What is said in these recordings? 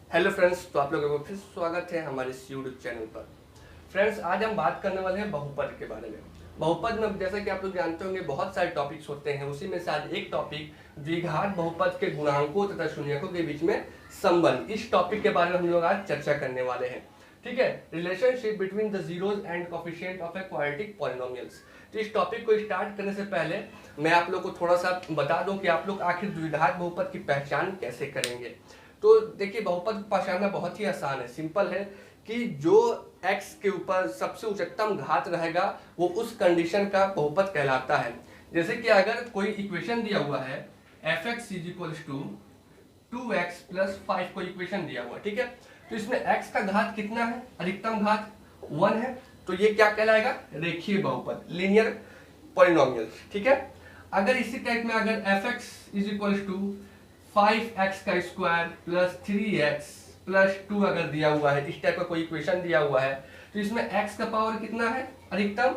Hello friends, तो आप लोगों को फिर स्वागत है हमारे इस यूट्यूब चैनल पर। फ्रेंड्स, आज हम बात करने वाले हैं बहुपद के बारे में। बहुपद में जैसा कि आप लोग जानते होंगे बहुत सारे टॉपिक्स होते हैं, उसी में से आज एक टॉपिक द्विघात बहुपद के गुणांकों तथा शून्यकों के बीच में संबंध, इस टॉपिक के बारे में हम लोग आज चर्चा करने वाले हैं। ठीक है, relationship between the zeros and coefficient of a quadratic polynomials. तो इस टॉपिक को स्टार्ट करने से पहले मैं आप लोग को थोड़ा सा बता दूं कि आप लोग आखिर द्विघात बहुपद की पहचान कैसे करेंगे। तो देखिए, बहुपद को पहचानना बहुत ही आसान है, सिंपल है कि जो x के ऊपर सबसे उच्चतम घात रहेगा वो उस कंडीशन का बहुपद कहलाता है। जैसे कि अगर कोई इक्वेशन दिया हुआ है f(x = 2x + 5) कोई इक्वेशन दिया हुआ है, ठीक है। तो इसमें x का घात कितना है? अधिकतम घात 1 है, तो ये क्या कहलाएगा? रेखीय बहुपद, लीनियर पॉलिनोमियल, ठीक है। अगर इसी टाइप में अगर f(x = 5x² + 3x + 2 अगर दिया हुआ है, इस टाइप का कोई इक्वेशन दिया हुआ है, तो इसमें x का पावर कितना है? अधिकतम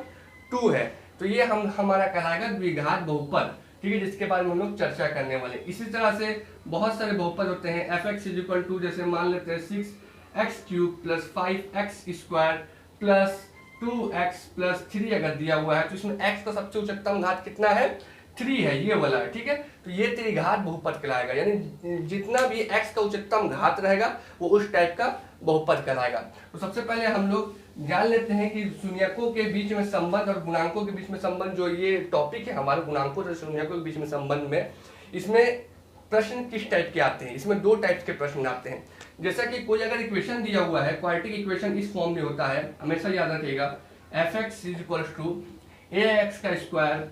2 है, तो ये हमारा कहलाएगा द्विघात बहुपद, ठीक है, जिसके बारे में हम लोग चर्चा करने वाले। इसी तरह से बहुत सारे बहुपद होते हैं। f(x = जैसे मान लेते हैं 6x³ + 5x² + 2x + 3 अगर दिया हुआ है, तो इसमें x का सबसे उच्चतम घात कितना है? 3 है, ये वाला है, ठीक है। तो ये त्रिघात बहुपद कहलाएगा, यानी जितना भी x का उच्चतम घात रहेगा वो उस टाइप का बहुपद कहलाएगा। तो सबसे पहले हम लोग जान लेते हैं कि शून्यकों के बीच में संबंध और गुणांकों के बीच में संबंध, जो ये टॉपिक है हमारे गुणांकों और शून्यकों के बीच में संबंध में, इसमें प्रश्न किस टाइप के आते हैं? इसमें दो टाइप के प्रश्न आते हैं। जैसा कि कोई अगर इक्वेशन दिया हुआ है, क्वाड्रेटिक इक्वेशन इस फॉर्म में होता है, हमेशा याद रखिएगा, f(x = ax²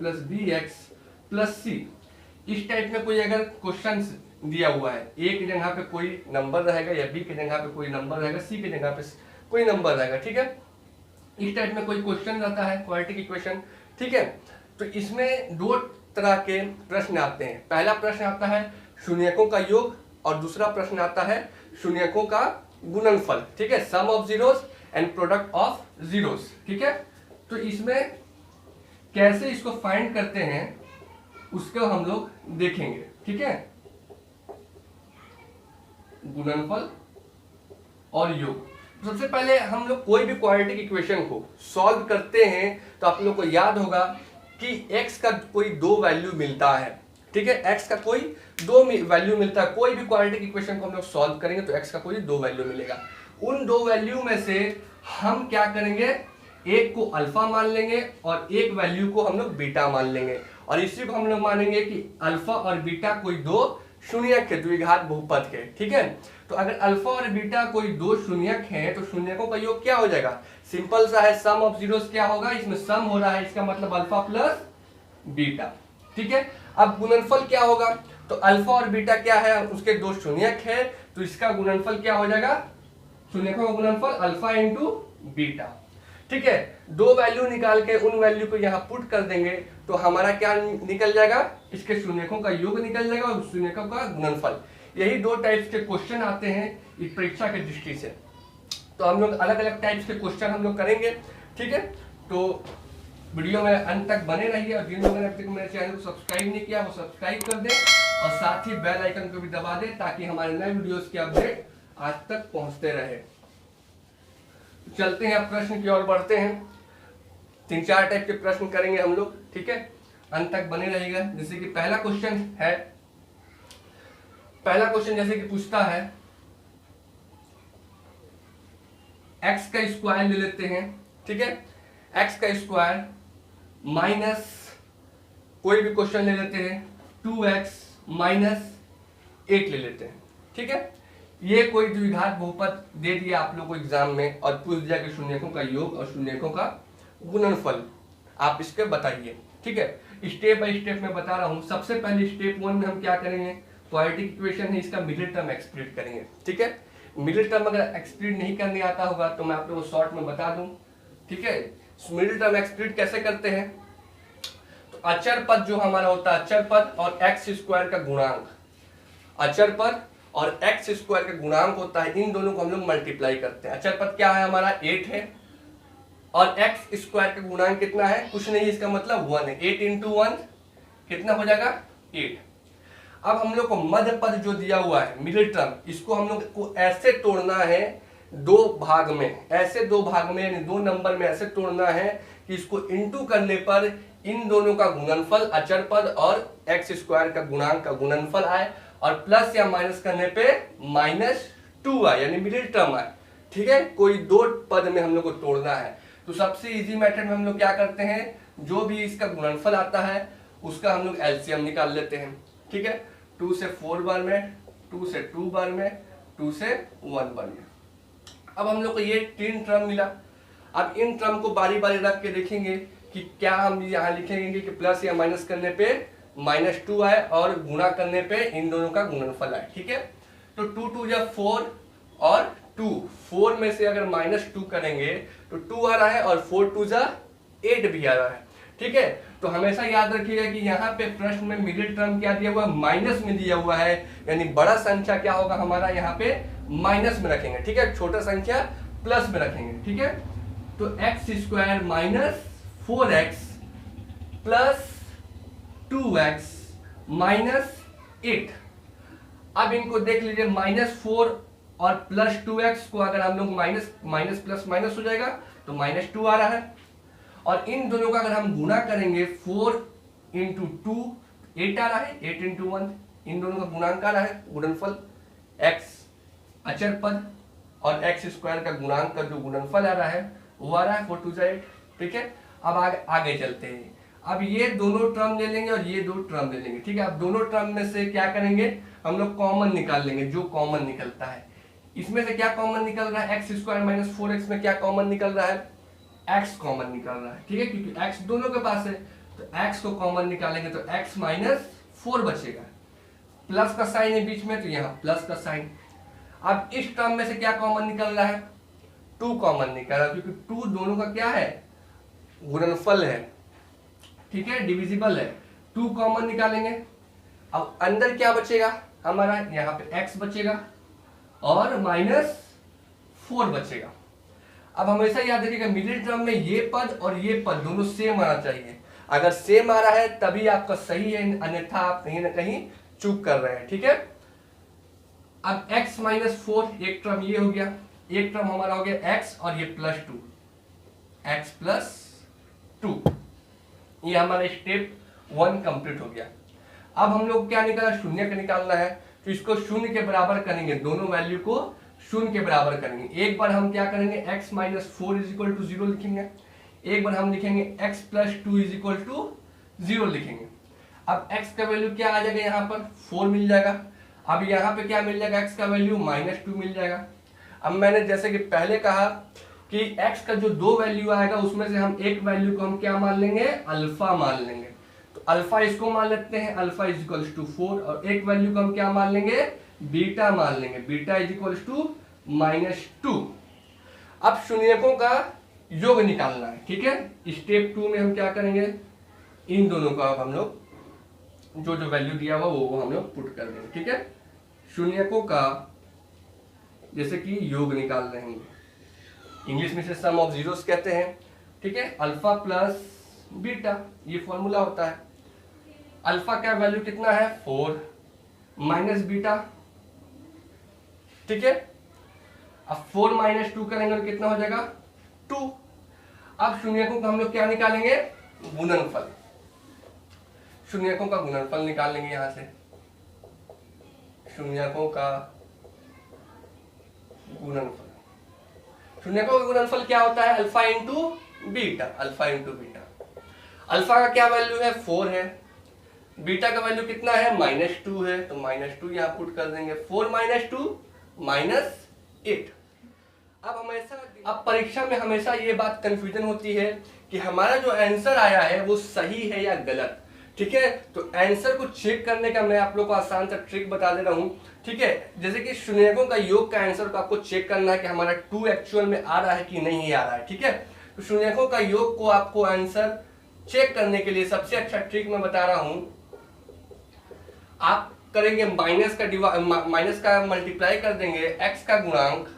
+ bx + c। इस टाइप में कोई अगर क्वेश्चन दिया हुआ है, a की जगह पे कोई नंबर रहेगा या b की जगह पे कोई नंबर रहेगा, c की जगह पे कोई नंबर रहेगा, ठीक है। इस टाइप में कोई क्वेश्चन रहता है क्वाड्रेटिक इक्वेशन, ठीक है। तो इसमें दो तरह के प्रश्न आते हैं। पहला प्रश्न आता है शून्यकों का योग और दूसरा प्रश्न आता है शून्यकों का गुणनफल, ठीक है, sum of zeros and product of zeros, ठीक है। तो इसमें कैसे इसको फाइंड करते हैं उसको हम लोग देखेंगे, ठीक है। गुणनफल और योग। सबसे पहले हम लोग कोई भी क्वाड्रेटिक इक्वेशन को सॉल्व करते हैं तो आप लोग को याद होगा कि x का कोई दो वैल्यू मिलता है, ठीक है। x का कोई दो वैल्यू मिलता है। कोई भी क्वाड्रेटिक इक्वेशन को हम लोग सॉल्व करेंगे तो x का कोई दो वैल्यू मिलेगा। उन दो वैल्यू में से हम क्या करेंगे, एक को अल्फा मान लेंगे और एक वैल्यू को हम लोग बीटा मान लेंगे, और इसी को हम लोग मानेंगे कि अल्फा और बीटा कोई दो शून्यक है द्विघात बहुपद के, ठीक है। तो अगर अल्फा और बीटा कोई दो शून्यक हैं तो शून्यकों का योग क्या हो जाएगा? सिंपल सा है, सम ऑफ जीरोस क्या होगा? इसमें सम हो रहा है, इसका मतलब अल्फा प्लस बीटा, ठीक है। अब गुणनफल क्या होगा? तो अल्फा और बीटा क्या है? उसके दो शून्यक है, तो इसका गुणनफल क्या हो जाएगा? शून्यकों का गुणनफल अल्फा इंटू बीटा, ठीक है। दो वैल्यू निकाल के उन वैल्यू को यहाँ पुट कर देंगे तो हमारा क्या निकल जाएगा? इसके शून्यकों का योग निकल जाएगा और शून्यकों का गुणनफल। यही दो टाइप्स के क्वेश्चन आते हैं इस परीक्षा की दृष्टि से। तो हम लोग अलग अलग टाइप्स के क्वेश्चन हम लोग करेंगे, ठीक है। तो वीडियो में अंत तक बने रहिए, और जिन लोगों ने अभी तक मेरे चैनल को सब्सक्राइब नहीं किया वो सब्सक्राइब कर दें और साथ ही बेल आइकन को भी दबा दें ताकि हमारे नए वीडियोस के अपडेट आज तक पहुंचते रहे। चलते हैं, अब प्रश्न की ओर बढ़ते हैं। 3-4 टाइप के प्रश्न करेंगे हम लोग, ठीक है, अंत तक बने रहिएगा। जैसे कि पहला क्वेश्चन जैसे कि पूछता है x का स्क्वायर ले लेते हैं, ठीक है, x का स्क्वायर माइनस कोई भी क्वेश्चन ले लेते हैं 2x - 8 ले लेते हैं, ठीक है। ये कोई द्विघात बहुपद दे दिया आप लोग को एग्जाम में और पूछ दिया कि शून्यकों का योग और शून्यकों का गुणनफल आप इसके बताइए, ठीक है। स्टेप बाय स्टेप मैं बता रहा हूं। सबसे पहले स्टेप 1 में हम क्या करेंगे, क्वाड्रेटिक इक्वेशन है, इसका मिडिल टर्म एक्सप्लिट करेंगे, ठीक है। मिडिल टर्म अगर एक्सप्लिट नहीं करने आता होगा तो मैं आप लोगों को शॉर्ट में बता दूं, ठीक है। मिडिल टर्म एक्सप्लिट कैसे करते हैं? तो अचर पद जो हमारा होता है, अचर पद और x² का गुणांक, अचर पद और x² का गुणांक होता है, इन दोनों को हम लोग मल्टीप्लाई करते हैं। अचर पद क्या है हमारा? 8 है, और x² का गुणांक कितना है? कुछ नहीं, इसका मतलब 1 है। 8 × 1 कितना हो जाएगा? 8। अब हम लोग को मध्य पद जो दिया हुआ है मिडिल टर्म, इसको हम लोग को ऐसे तोड़ना है दो भाग में, ऐसे दो भाग में यानी दो नंबर में ऐसे तोड़ना है कि इसको इनटू करने पर इन दोनों का गुणनफल अचर पद और एक्स स्क्वायर का गुणांक का गुणनफल आए और प्लस या माइनस करने पे -2 आए यानी मिडिल टर्म आए। ठीक है, कोई दो पद में हम लोग को तोड़ना है तो सबसे इजी मेथड में हम लोग क्या करते हैं, जो भी इसका गुणनफल आता है उसका हम लोग एलसीएम निकाल लेते हैं। ठीक है, 2 से 4 बार में, 2 से 2 बार में, 2 से 1 बार में। अब हम लोग को ये 3 टर्म मिला। अब इन टर्म को बारी बारी रख के देखेंगे कि क्या हम यहाँ लिखेंगे कि प्लस या माइनस करने पे -2 आए और गुणा करने पे इन दोनों का गुणनफल आए। ठीक है, तो 2 2 या 4 और 2, 4 में से अगर -2 करेंगे तो 2 आ रहा है और 4 2 जा 8 भी आ रहा है। ठीक है, तो हमेशा याद रखिएगा कि यहाँ पे प्रश्न में मिडिल टर्म क्या दिया हुआ है, माइनस में दिया हुआ है, यानी बड़ा संख्या क्या होगा हमारा यहाँ पे माइनस में रखेंगे। ठीक है, छोटा संख्या प्लस में रखेंगे। ठीक है, तो x square minus 4x plus 2x minus 8। अब इनको देख लीजिए, -4 और प्लस 2x को अगर हम लोग माइनस प्लस माइनस हो जाएगा तो -2 आ रहा है और इन दोनों का अगर हम गुणा करेंगे 4 इंटू 2 8 आ रहा है, 8 इंटू 1 इन दोनों का गुणांक आ रहा है, गुणनफल x अचर पद और एक्स स्क्वायर का गुणांक का जो गुणनफल आ रहा है वो आ रहा है 4 2 8। ठीक है, अब आगे चलते हैं। अब ये दोनों टर्म ले लेंगे और ये दो टर्म ले लेंगे। ठीक है, अब दोनों टर्म में से क्या करेंगे, हम लोग कॉमन निकाल लेंगे, जो कॉमन निकलता है। इसमें से क्या कॉमन निकल रहा है, एक्स स्क्वायर माइनस 4x में क्या कॉमन निकल रहा है, x कॉमन निकल रहा है। ठीक है, क्योंकि x दोनों के पास है तो x को कॉमन निकालेंगे तो x -4 बचेगा, प्लस का साइन है बीच में तो यहाँ प्लस का साइन। अब इस टर्म में से क्या कॉमन निकल रहा है, 2 कॉमन निकल रहा है, क्योंकि 2 दोनों का क्या है, गुणनफल है। ठीक है, डिविजिबल है, 2 कॉमन निकालेंगे। अब अंदर क्या बचेगा हमारा, यहाँ पे x बचेगा और -4 बचेगा। अब हमेशा याद रखिएगा मिडिल टर्म में ये पद और ये पद दोनों सेम आना चाहिए। अगर सेम आ रहा है तभी आपका सही है, अन्यथा आप कहीं ना कहीं चूक कर रहे हैं। ठीक है, अब x -4 एक टर्म ये हो गया, एक टर्म हमारा हो गया x और ये +2, x +2, ये हमारा स्टेप 1 कंप्लीट हो गया। अब हम लोग क्या निकाला, शून्य का निकालना है, तो इसको शून्य के बराबर करेंगे, दोनों वैल्यू को शून्य के बराबर करेंगे। एक बार हम क्या करेंगे, x -4 = 0 लिखेंगे, एक बार हम लिखेंगे x +2 = 0 लिखेंगे। अब x का वैल्यू क्या आ जाएगा, यहाँ पर 4 मिल जाएगा। अब यहाँ पे क्या मिल जाएगा, x का वैल्यू -2 मिल जाएगा। अब मैंने जैसे कि पहले कहा कि x का जो दो वैल्यू आएगा उसमें से हम एक वैल्यू को हम क्या मान लेंगे, अल्फा मान लेंगे। तो अल्फा इसको मान लेते हैं, अल्फा = 4, और एक वैल्यू को हम क्या मान लेंगे, बीटा मान लेंगे, बीटा = -2। अब शून्यकों का योग निकालना है। ठीक है, स्टेप 2 में हम क्या करेंगे, इन दोनों का अब हम लोग जो जो वैल्यू दिया हुआ वो हम लोग पुट कर देंगे। ठीक है, शून्यकों का जैसे कि योग निकाल रहे हैं, इंग्लिश में से सम ऑफ जीरोस कहते हैं। ठीक है, अल्फा प्लस बीटा ये फॉर्मूला होता है। अल्फा का वैल्यू कितना है, 4 माइनस बीटा। ठीक है, अब 4 - 2 करेंगे तो कितना हो जाएगा, 2। अब शून्यकों का हम लोग क्या निकालेंगे, गुणनफल, शून्यकों का गुणनफल निकालेंगे। यहां से शून्यकों का गुणनफल, शून्यकों का गुणनफल क्या होता है, alpha into beta, alpha into beta. Alpha का क्या वैल्यू है, 4 है, बीटा का वैल्यू कितना है, -2 है, तो -2 यहां पुट कर देंगे, 4 - 2 -8। अब परीक्षा में हमेशा ये बात कंफ्यूजन होती है कि हमारा जो आंसर आया है वो सही है या गलत। ठीक है, तो आंसर को चेक करने का मैं आप लोग को आसान सा ट्रिक बता दे रहा हूं। ठीक है, जैसे कि शून्यकों का योग का आंसर को आपको चेक करना है कि हमारा 2 एक्चुअल में आ रहा है कि नहीं आ रहा है। ठीक है, तो शून्यकों का योग को आपको आंसर चेक करने के लिए सबसे अच्छा ट्रिक मैं बता रहा हूं, आप करेंगे माइनस का मल्टीप्लाई कर देंगे, एक्स का गुणांक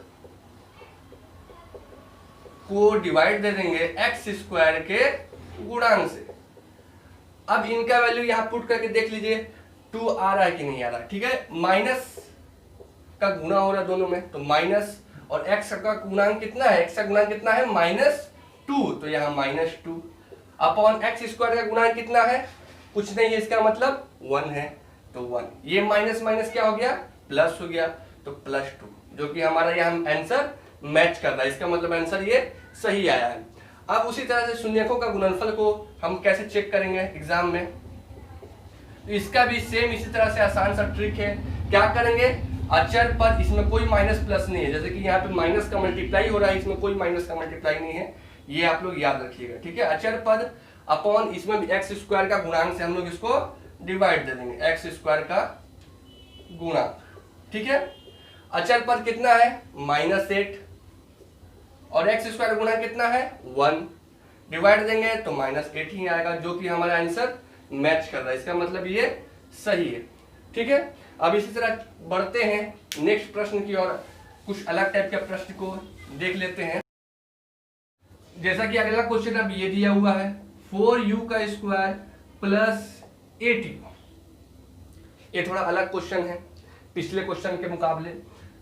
को डिवाइड दे देंगे एक्स स्क्वायर के गुणांक से। अब इनका वैल्यू यहां पुट करके देख लीजिए, टू आ रहा है कि नहीं आ रहा है, ठीक है। माइनस का गुणा हो रहा है दोनों में, तो माइनस, और x का गुणांक कितना है, x का गुणांक कितना है -2, तो यहाँ -2 अपॉन x स्क्वायर का गुणांक कितना है, कुछ नहीं है, इसका मतलब 1 है, तो 1, ये माइनस माइनस क्या हो गया, प्लस हो गया, तो +2, जो कि हमारा यहाँ आंसर मैच कर रहा है, इसका मतलब आंसर ये सही आया है। अब उसी तरह से शून्यकों का गुणनफल को हम कैसे चेक करेंगे एग्जाम में, तो इसका भी सेम इसी तरह से आसान सा ट्रिक है। क्या करेंगे, अचर पद, इसमें कोई माइनस प्लस नहीं है, जैसे कि यहाँ पे माइनस का मल्टीप्लाई हो रहा है, इसमें कोई माइनस का मल्टीप्लाई नहीं है, ये आप लोग याद रखिएगा, ठीक है। अचर पद अपॉन इसमें भी एक्स स्क्वायर का गुणांक से हम लोग इसको डिवाइड दे देंगे, एक्स स्क्वायर का गुणांक, ठीक है। अचर पद कितना है -8 और एक्स स्क्वायर गुणा कितना है 1, डिवाइड देंगे तो -8 ही आएगा, जो कि हमारा आंसर मैच कर रहा है, इसका मतलब ये सही है, ठीक है। अब इसी तरह बढ़ते हैं नेक्स्ट प्रश्न की ओर, कुछ अलग टाइप के प्रश्न को देख लेते हैं। जैसा कि अगला क्वेश्चन अब ये दिया हुआ है 4u का स्क्वायर प्लस 80, ये थोड़ा अलग क्वेश्चन है पिछले क्वेश्चन के मुकाबले।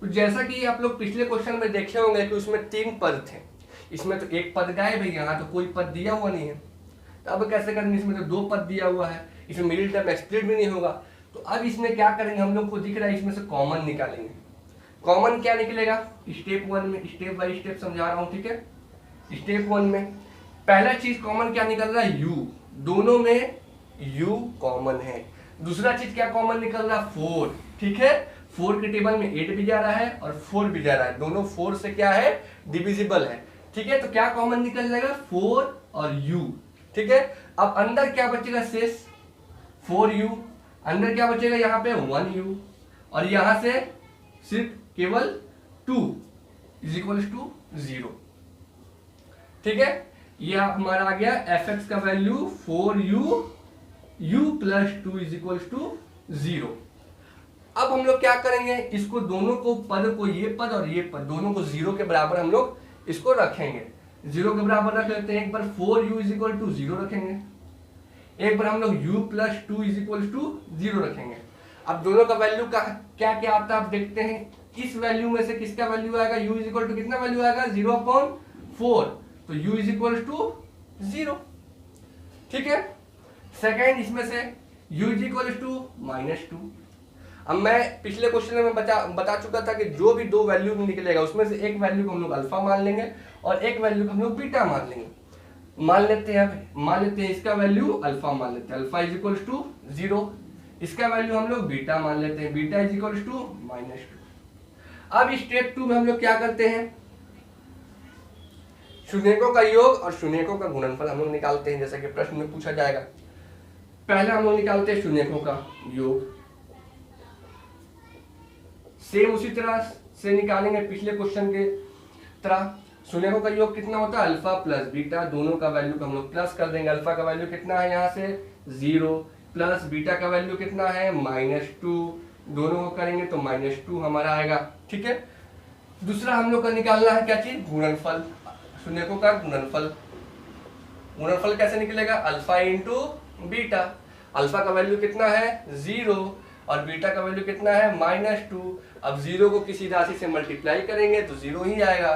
तो जैसा कि आप लोग पिछले क्वेश्चन में देखे होंगे कि उसमें 3 पद थे, इसमें तो एक पद गायब है, यहाँ तो कोई पद दिया हुआ नहीं है, तो अब कैसे करेंगे, इसमें तो 2 पद दिया हुआ है, इसमें मिडिल टर्म एक्सप्लिट भी नहीं होगा, तो अब इसमें क्या करेंगे, हम लोग को दिख रहा है इसमें से कॉमन निकालेंगे। कॉमन क्या निकलेगा, स्टेप 1 में, स्टेप बाय स्टेप समझा रहा हूँ, ठीक है। स्टेप 1 में पहला चीज कॉमन क्या निकल रहा है, u, दोनों में u कॉमन है। दूसरा चीज क्या कॉमन निकल रहा है, 4, ठीक है। 4 के टेबल में 8 भी जा रहा है और 4 भी जा रहा है, दोनों 4 से क्या है, डिविजिबल है, ठीक है। तो क्या कॉमन निकल जाएगा, 4 और u, ठीक है। अब अंदर क्या बचेगा शेष, 4u, अंदर क्या बचेगा, यहाँ पे 1u, और यहां से सिर्फ केवल 2 = 0, ठीक है। ये हमारा आ गया fx का वैल्यू 4u u + 2 = 0। अब हम लोग क्या करेंगे, इसको दोनों को पद को, ये पद और ये पद दोनों को 0 के बराबर हम लोग इसको रखेंगे, 0 के बराबर रख लेते हैं। एक बार 4u = 0 रखेंगे, एक बार हम लोग u + 2 = 0 रखेंगे। अब दोनों का वैल्यू का क्या क्या आता है आप देखते हैं, इस वैल्यू में से किसका वैल्यू आएगा, u = कितना वैल्यू आएगा, 0/4, तो u = 0, ठीक है। सेकेंड इसमें से u = -2। अब मैं पिछले क्वेश्चन में बता चुका था कि जो भी 2 वैल्यू निकलेगा उसमें से एक वैल्यू को हम लोग अल्फा मान लेंगे और एक वैल्यू को हम लोग बीटा मान लेंगे। मान लेते हैं इसका वैल्यू अल्फा मान लेते हैं, अल्फा = 0, इसका वैल्यू हम लोग बीटा मान लेते हैं, बीटा = -2। अब स्टेप 2 में हम लोग क्या करते हैं, शून्यकों का योग और शून्यकों का गुणनफल हम लोग निकालते हैं, जैसा कि प्रश्न में पूछा जाएगा। पहले हम लोग निकालते हैं शून्यकों का योग, सेम उसी तरह से निकालेंगे पिछले क्वेश्चन के तरह। शून्यकों का योग कितना होता है, अल्फा प्लस बीटा, दोनों का वैल्यू को हम लोग प्लस कर देंगे। अल्फा का वैल्यू कितना है यहाँ से 0, प्लस बीटा का वैल्यू कितना है -2, दोनों को करेंगे तो -2 हमारा आएगा, ठीक है। दूसरा हम लोग का निकालना है क्या चीज, गुणनफल, शून्यकों का गुणनफल। गुणनफल कैसे निकलेगा, अल्फा × बीटा, अल्फा का वैल्यू कितना है 0 और बीटा का वैल्यू कितना है -2। अब 0 को किसी राशि से मल्टीप्लाई करेंगे तो 0 ही आएगा।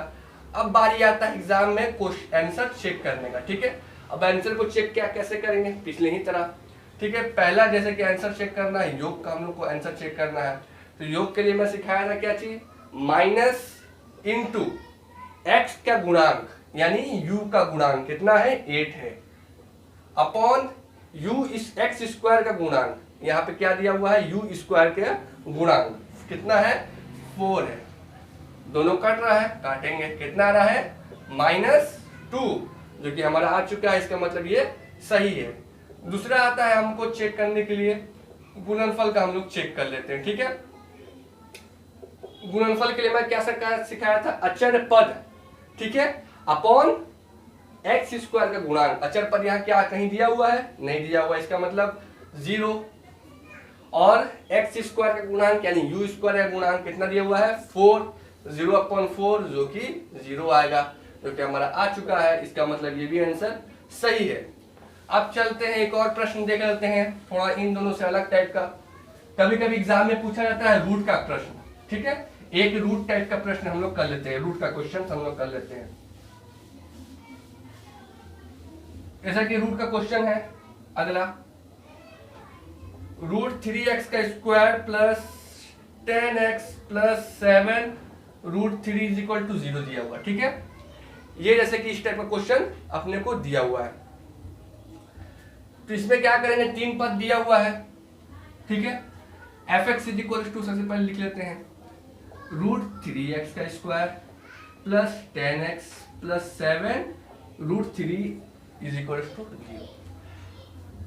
अब बारी आता है एग्जाम में आंसर चेक करने का, ठीक है। अब आंसर को चेक कैसे करेंगे, पिछले ही तरह, ठीक है। पहला जैसे कि आंसर चेक करना है, योग का हम लोग को आंसर चेक करना है, तो योग के लिए मैं सिखाया था क्या चीज, माइनस इंटू एक्स का गुणांक यानी u का गुणांक कितना है 8 है, अपॉन u इस x स्क्वायर का गुणांक, यहाँ पे क्या दिया हुआ है u स्क्वायर के गुणांक कितना है 4 है, दोनों कट रहा है, काटेंगे कितना आ रहा है -2, जो कि हमारा आ चुका है, इसका मतलब ये सही है। दूसरा आता है हमको चेक करने के लिए, गुणनफल का हम लोग चेक कर लेते हैं, ठीक है। गुणनफल के लिए मैं क्या सिखाया था, अचर पद, ठीक है, अपॉन एक्स स्क्वायर का गुणांक। अचर पद यहाँ क्या कहीं दिया हुआ है, नहीं दिया हुआ, इसका मतलब 0, और एक्स स्क्वायर का गुणांक यानी u स्क्वायर का गुणांक कितना दिया हुआ है 4, 0/4 जो कि 0 आएगा, जो कि हमारा आ चुका है, इसका मतलब ये भी आंसर सही है। अब चलते हैं एक और प्रश्न देख लेते हैं, थोड़ा इन दोनों से अलग टाइप का। कभी कभी एग्जाम में पूछा जाता है रूट का प्रश्न, ठीक है, एक रूट टाइप का प्रश्न हम लोग कर लेते हैं, रूट का क्वेश्चन हम लोग कर लेते हैं। जैसा कि रूट का क्वेश्चन है अगला, रूट 3x का square plus 10x plus 7 root 3 is equal to 0 दिया हुआ, ठीक है। ये जैसे कि इस टाइप का क्वेश्चन अपने को दिया हुआ है, तो इसमें क्या करेंगे, 3 पद दिया हुआ है, ठीक है। fx इज इक्वल टू सबसे पहले लिख लेते हैं रूट 3x का square plus 10x plus 7 root 3 is equal to 0।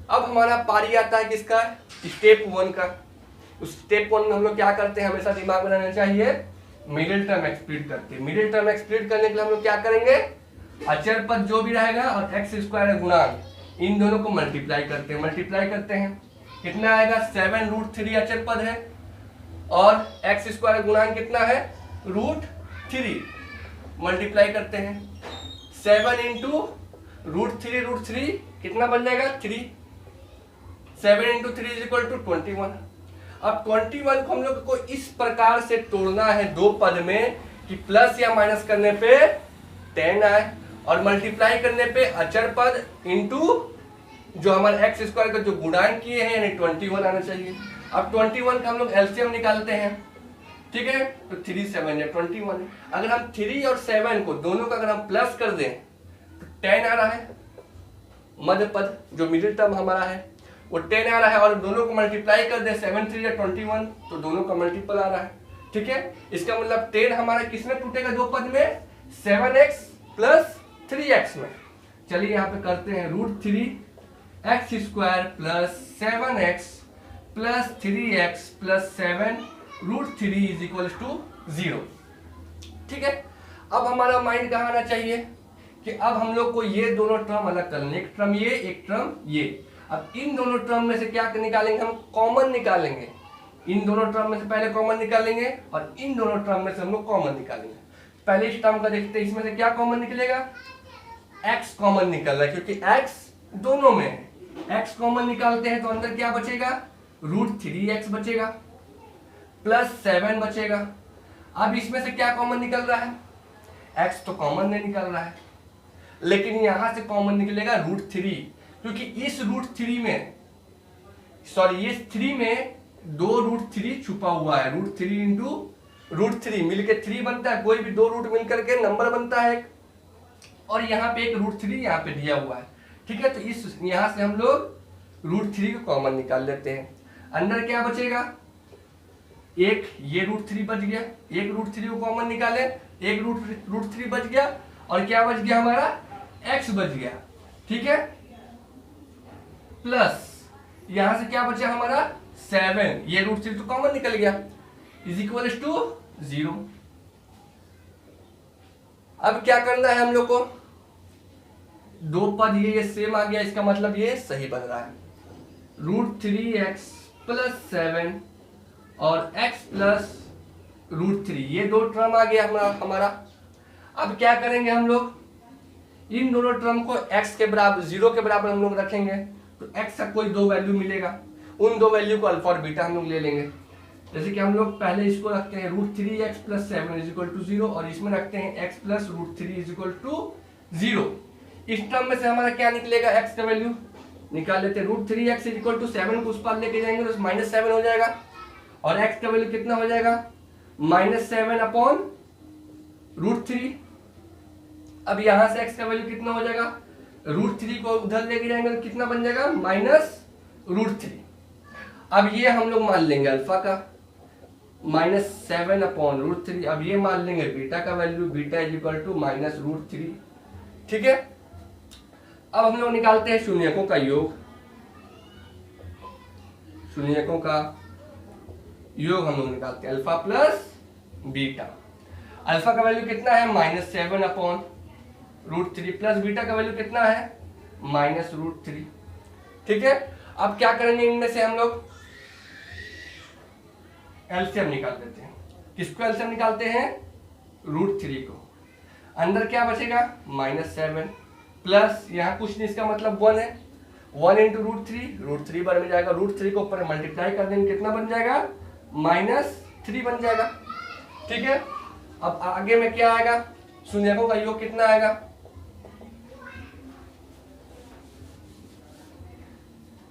अब हमारा पारी आता है किसका, स्टेप 1 का। उस स्टेप 1 में हम लोग क्या करते हैं, हमेशा दिमाग में रहना चाहिए, मिडिल टर्म एक्सप्लिट करते हैं। मिडिल टर्म एक्सप्लिट करने के लिए हम लोग क्या करेंगे, अचर पद जो भी रहेगा और एक्स स्क्वायर गुणांक, इन दोनों को मल्टीप्लाई करते हैं। कितना आएगा, 7 रूट 3 अचर पद है और एक्स स्क्वायर गुणांक कितना है, रूट 3, मल्टीप्लाई करते हैं। 7 इंटू रूट 3 कितना बन जाएगा, 3। 7 इंटू 3 इज इक्वल टू 21। अब 21 को हम लोग को इस प्रकार से तोड़ना है दो पद में कि प्लस या माइनस करने पे 10 आए और मल्टीप्लाई करने पे अचर पद इंटू जो हमारे एक्स स्क्वायर का जो गुणांक किए हैं यानी 21 आना चाहिए। अब 21 का हम लोग एलसीएम निकालते हैं, ठीक है, तो 3 7 है 21। अगर हम 3 और 7 को दोनों का अगर हम प्लस कर दें तो 10 आ रहा है, मध्य पद जो मिडिल टर्म हमारा है वो 10 आ रहा है, और दोनों को मल्टीप्लाई कर दे 7 3 या 21 तो दोनों का मल्टीपल आ रहा है, ठीक है। इसका मतलब 10 हमारा किसमें टूटेगा, दो पद में, 7x प्लस 3x में। चलिए यहाँ पे करते हैं root 3x square plus 7x plus 3x plus 7 root 3 is equal to 0, ठीक है। अब हमारा माइंड कहाँ आना चाहिए कि अब हम लोग को ये दोनों टर्म अलग करने, एक टर्म ये एक टर्म ये। अब इन दोनों टर्म में से क्या निकालेंगे, हम कॉमन निकालेंगे। इन दोनों टर्म में से पहले कॉमन निकालेंगे और इन दोनों टर्म में से हम लोग कॉमन निकालेंगे। पहले इस टर्म का देखते हैं, इसमें से क्या कॉमन निकलेगा, x कॉमन निकल रहा है क्योंकि x दोनों में है। x कॉमन निकालते हैं तो अंदर क्या बचेगा, रूट 3x बचेगा प्लस 7 बचेगा। अब इसमें से क्या कॉमन निकल रहा है, x तो कॉमन नहीं निकल रहा है, लेकिन यहां से कॉमन निकलेगा रूट 3, क्योंकि इस रूट 3 में, सॉरी इस 3 में दो रूट 3 छुपा हुआ है। रूट 3 इंटू रूट 3 मिलकर 3 बनता है, कोई भी दो रूट मिलकर के नंबर बनता है, और यहाँ पे एक रूट 3 यहाँ पे दिया हुआ है, ठीक है। तो इस यहाँ से हम लोग रूट 3 को कॉमन निकाल लेते हैं। अंदर क्या बचेगा, एक ये रूट 3 बच गया, एक रूट 3 को कॉमन निकाले, एक रूट 3 बच गया, और क्या बच गया हमारा, x बच गया, ठीक है, प्लस यहां से क्या बचा हमारा 7, ये रूट 3 तो कॉमन निकल गया, इज इक्वल टू 0। अब क्या करना है हम लोग को, दो पद ये सेम आ गया, इसका मतलब ये सही बन रहा है। रूट 3x प्लस 7 और x प्लस रूट 3, ये दो टर्म आ गया हमारा। अब क्या करेंगे हम लोग, इन दोनों टर्म को x के बराबर 0 के बराबर हम लोग रखेंगे, तो x का कोई दो वैल्यू मिलेगा, उन दो वैल्यू को अल्फा और बीटा हम लोग ले लेंगे। जैसे कि हम लोग पहले इसको रखते हैं root 3x plus 7 is equal to 0, और इसमें रखते हैं x plus root 3 is equal to 0। इस टर्म में से हमारा क्या निकलेगा, x का वैल्यू निकाल लेते हैं। Root 3x is equal to 7 को उस पार लेके जाएंगे तो माइनस 7 हो जाएगा, और x का वैल्यू कितना हो जाएगा, माइनस 7 अपॉन रूट 3। अब यहां से x का वैल्यू कितना हो जाएगा, रूट 3 को उधर लेके जाएंगे तो कितना बन जाएगा, माइनस रूट 3। अब ये हम लोग मान लेंगे अल्फा का, माइनस 7 अपॉन रूट 3। अब ये मान लेंगे बीटा का value, beta is equal to minus root 3, ठीक है। अब हम लोग निकालते हैं शून्यकों का योग, शून्यकों का योग हम लोग निकालते हैं, अल्फा प्लस बीटा। अल्फा का वैल्यू कितना है, minus 7 upon root 3, plus beta का वैल्यू कितना है, माइनस रूट 3, ठीक है। अब क्या करेंगे, इनमें से हम लोग एलसीएम निकाल देते हैं। किसको एलसीएम निकालते हैं, रूट 3 को। अंदर क्या बचेगा, माइनस 7 प्लस यहाँ कुछ नहीं, इसका मतलब 1 है, 1 इंटू √3 बार में जाएगा, √3 को ऊपर मल्टीप्लाई कर देंगे, कितना बन जाएगा, -3 बन जाएगा। ठीक है, अब आगे में क्या आएगा, शून्यकों का योग कितना आएगा,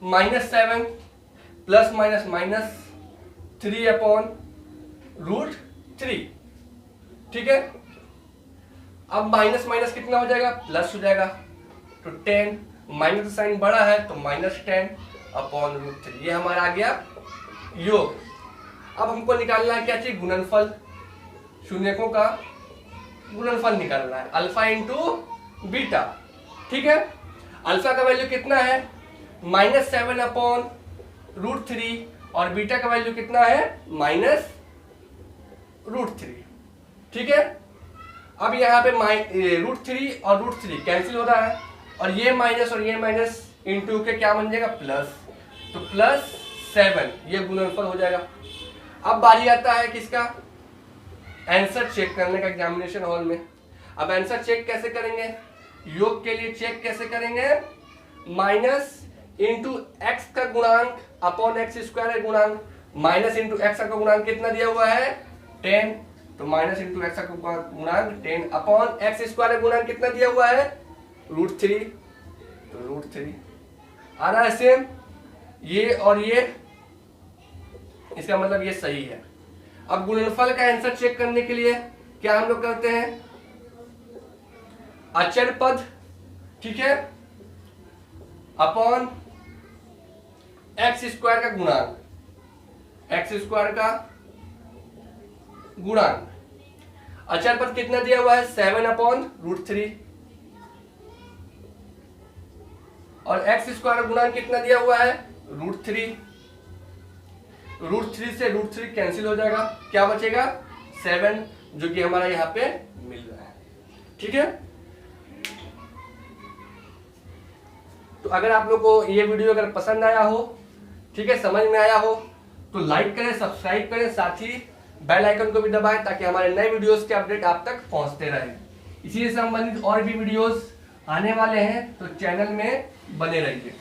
-7 प्लस माइनस -3/√3। ठीक है, अब माइनस माइनस कितना हो जाएगा, प्लस हो जाएगा, तो 10, माइनस साइन बड़ा है तो -10/√3, ये हमारा आ गया योग। अब हमको निकालना है क्या चाहिए, गुणनफल, शून्यकों का गुणनफल निकालना है, अल्फा इंटू बीटा। ठीक है, अल्फा का वैल्यू कितना है, -7/√3 और बीटा का वैल्यू कितना है, -√3। ठीक है, अब यहाँ पे √3 और √3 कैंसिल हो रहा है, और ये माइनस इंटू के क्या बन जाएगा, प्लस, तो +7, ये गुणनफल हो जाएगा। अब बारी आता है किसका, आंसर चेक करने का एग्जामिनेशन हॉल में। अब आंसर चेक कैसे करेंगे, योग के लिए चेक कैसे करेंगे, माइनस इंटू एक्स का गुणांक अपॉन x² है गुणांक, माइनस इंटू एक्स का गुणांक कितना दिया हुआ है, 10, तो माइनस इंटू एक्स का गुणांक 10 अपॉन x² है गुणांक कितना दिया हुआ है, √3, तो √3 आ रहा है सेम, ये और ये, इसका मतलब ये सही है। अब गुणनफल का आंसर चेक करने के लिए क्या हम लोग करते हैं, अचर पद, ठीक है, अपॉन x² का गुणांक, x² का गुणांक, अचर पद कितना दिया हुआ है, 7/√3, और x² का गुणांक कितना दिया हुआ है, √3, √3 से √3 कैंसिल हो जाएगा, क्या बचेगा, 7, जो कि हमारा यहाँ पे मिल रहा है। ठीक है, तो अगर आप लोग को ये वीडियो अगर पसंद आया हो, ठीक है, समझ में आया हो, तो लाइक करें, सब्सक्राइब करें, साथ ही बेल आइकन को भी दबाएं ताकि हमारे नए वीडियोस के अपडेट आप तक पहुंचते रहे। इसी से संबंधित और भी वीडियोस आने वाले हैं, तो चैनल में बने रहिए।